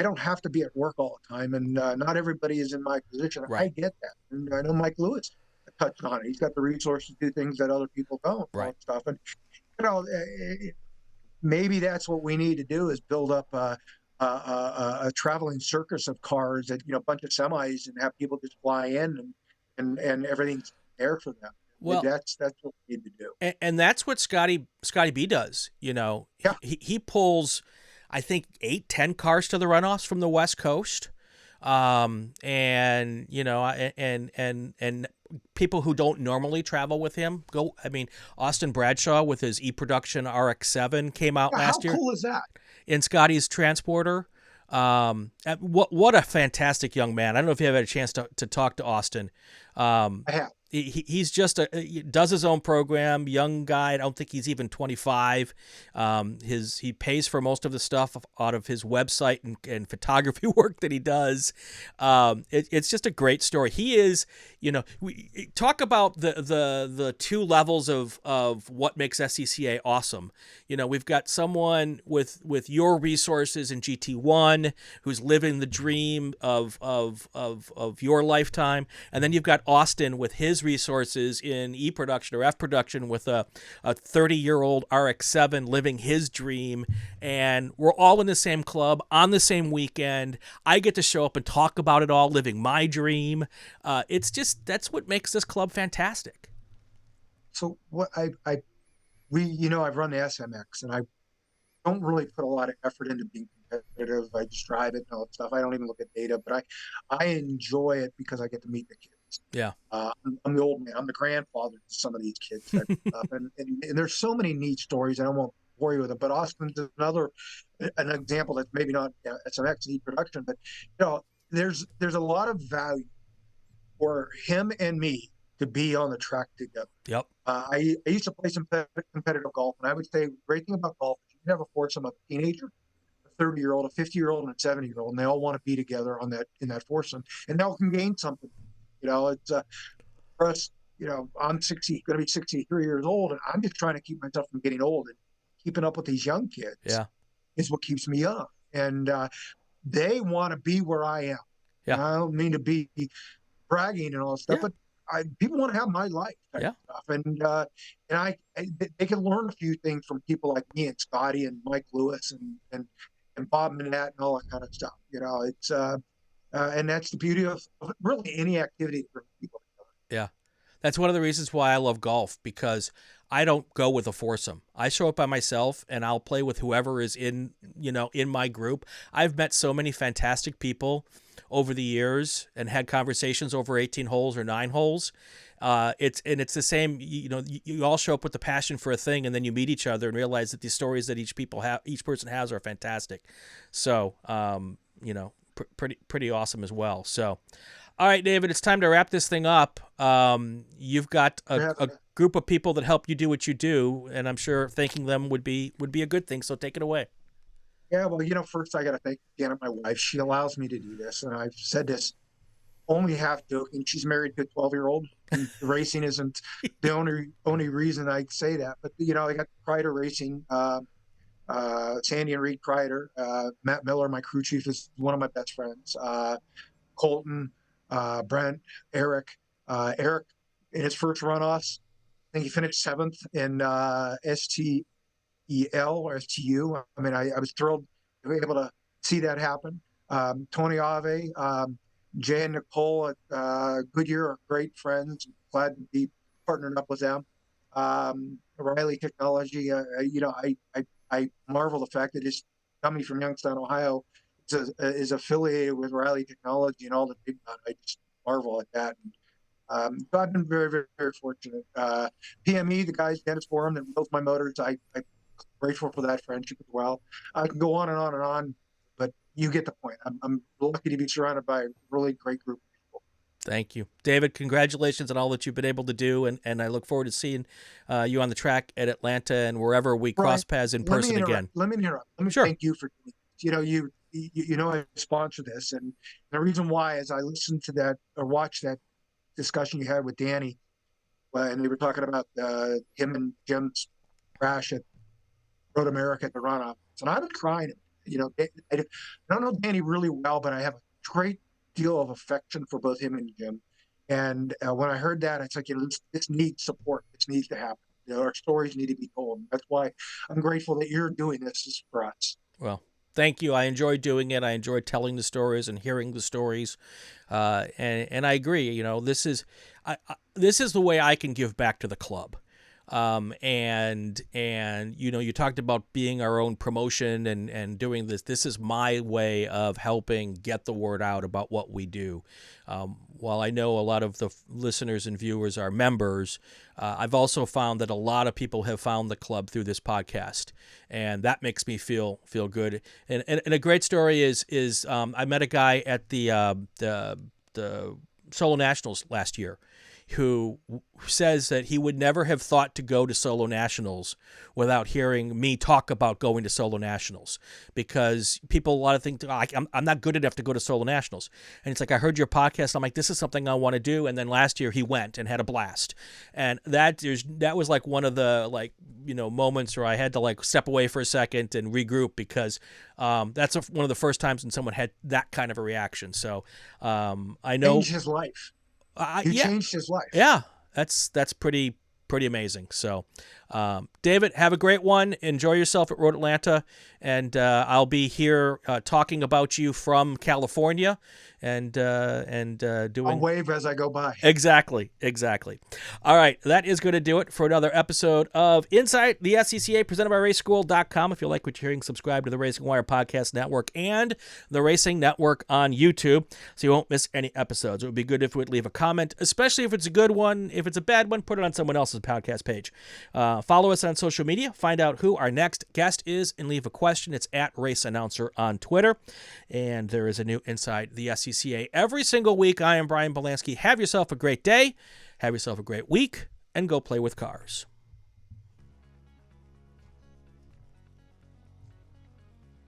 don't have to be at work all the time, and not everybody is in my position. Right. I get that, and I know Mike Lewis touched on it. He's got the resources to do things that other people don't. Right. Stuff, and maybe that's what we need to do is build up a traveling circus of cars that a bunch of semis and have people just fly in and everything's there for them. Well, that's what we need to do, and that's what Scotty B does. He pulls, I think 8-10 cars to the runoffs from the West Coast, and people who don't normally travel with him go. I mean, Austin Bradshaw with his E-Production RX-7 came out last year. How cool is that? In Scotty's Transporter. What a fantastic young man. I don't know if you have had a chance to talk to Austin. I have. He's just he does his own program, young guy. I don't think he's even 25. He pays for most of the stuff out of his website and photography work that he does. It's just a great story. He is, we talk about the two levels of what makes SCCA awesome. We've got someone with your resources in GT1 who's living the dream of your lifetime, and then you've got Austin with his resources in E-Production or F-Production with a 30-year-old RX-7 living his dream, and we're all in the same club on the same weekend. I get to show up and talk about it all, living my dream. That's what makes this club fantastic. So what I've run the SMX, and I don't really put a lot of effort into being competitive. I just drive it and all that stuff. I don't even look at data, but I enjoy it because I get to meet the kids. Yeah. I'm the old man. I'm the grandfather to some of these kids type of stuff. And there's so many neat stories. I won't bore you with it. But Austin's an example that's maybe not some XD production, but there's a lot of value for him and me to be on the track together. Yep. I used to play some competitive golf, and I would say the great thing about golf is you can have a foursome of a teenager, a 30-year-old, a 50-year-old, and a 70-year-old, and they all want to be together in that foursome, and they all can gain something. It's for us. I'm going to be 63 years old, and I'm just trying to keep myself from getting old, and keeping up with these young kids is what keeps me young. And they want to be where I am. Yeah. I don't mean to be bragging and all that stuff, but people want to have my life stuff. And they can learn a few things from people like me and Scotty and Mike Lewis and Bob Manette and all that kind of stuff. It's and that's the beauty of really any activity for people. Yeah. That's one of the reasons why I love golf, because I don't go with a foursome. I show up by myself and I'll play with whoever is in my group. I've met so many fantastic people over the years and had conversations over 18 holes or 9 holes. It's the same, you all show up with the passion for a thing, and then you meet each other and realize that the stories that each person has are fantastic. So, pretty awesome as well. So, all right, David, it's time to wrap this thing up. You've got a group of people that help you do what you do, and I'm sure thanking them would be a good thing. So take it away. Yeah, well, first I got to thank again my wife. She allows me to do this, and I've said this only half joking. She's married to a 12-year-old, and racing isn't the only reason I say that. But I got Kreider Racing, Sandy and Reed Kreider, Matt Miller, my crew chief, is one of my best friends. Colton, Brent, Eric. Eric, in his first runoffs, I think he finished 7th in STEL or STU. I mean, I was thrilled to be able to see that happen. Tony Ave, Jay and Nicole at Goodyear are great friends. Glad to be partnered up with them. Riley Technology, I marvel the fact that his company from Youngstown, Ohio, is affiliated with Riley Technology and all that they've done. I just marvel at that. And, so I've been very, very, very fortunate. PME, the guys, Dennis Forum, that built my motors, I'm grateful for that friendship as well. I can go on and on and on, but you get the point. I'm lucky to be surrounded by a really great group of people. Thank you, David. Congratulations on all that you've been able to do, and I look forward to seeing you on the track at Atlanta and wherever we cross paths in person again. Let me interrupt. Let me thank you for doing this. I sponsor this, and the reason why is I listened to that or watched that discussion you had with Danny, and they were talking about him and Jim's crash at Road America at the runoff. And I was crying. I don't know Danny really well, but I have a great deal of affection for both him and Jim. And when I heard that, it's like, this needs support. This needs to happen. Our stories need to be told. That's why I'm grateful that you're doing this for us. Well, thank you. I enjoy doing it. I enjoy telling the stories and hearing the stories. And I agree. This is the way I can give back to the club. And you talked about being our own promotion and doing this. This is my way of helping get the word out about what we do. While I know a lot of the listeners and viewers are members, I've also found that a lot of people have found the club through this podcast, and that makes me feel good. And a great story is I met a guy at the Solo Nationals last year who says that he would never have thought to go to Solo Nationals without hearing me talk about going to Solo Nationals, because people, a lot of things, I'm not good enough to go to Solo Nationals. And it's like, I heard your podcast. I'm like, this is something I want to do. And then last year he went and had a blast. And that was like one of the moments where I had to step away for a second and regroup, because that's one of the first times when someone had that kind of a reaction. So I know changed his life. Changed his life. Yeah, that's pretty amazing. So, David, have a great one. Enjoy yourself at Road Atlanta, and I'll be here talking about you from California, and I'll doing. wave as I go by. Exactly. All right, that is going to do it for another episode of Inside the SCCA, presented by RaceSchool.com. If you like what you're hearing, subscribe to the Racing Wire Podcast Network and the Racing Network on YouTube, so you won't miss any episodes. It would be good if you would leave a comment, especially if it's a good one. If it's a bad one, put it on someone else's podcast page. Follow us on social media. Find out who our next guest is and leave a question. It's at Race Announcer on Twitter. And there is a new Inside the SCCA every single week. I am Brian Bielanski. Have yourself a great day. Have yourself a great week. And go play with cars.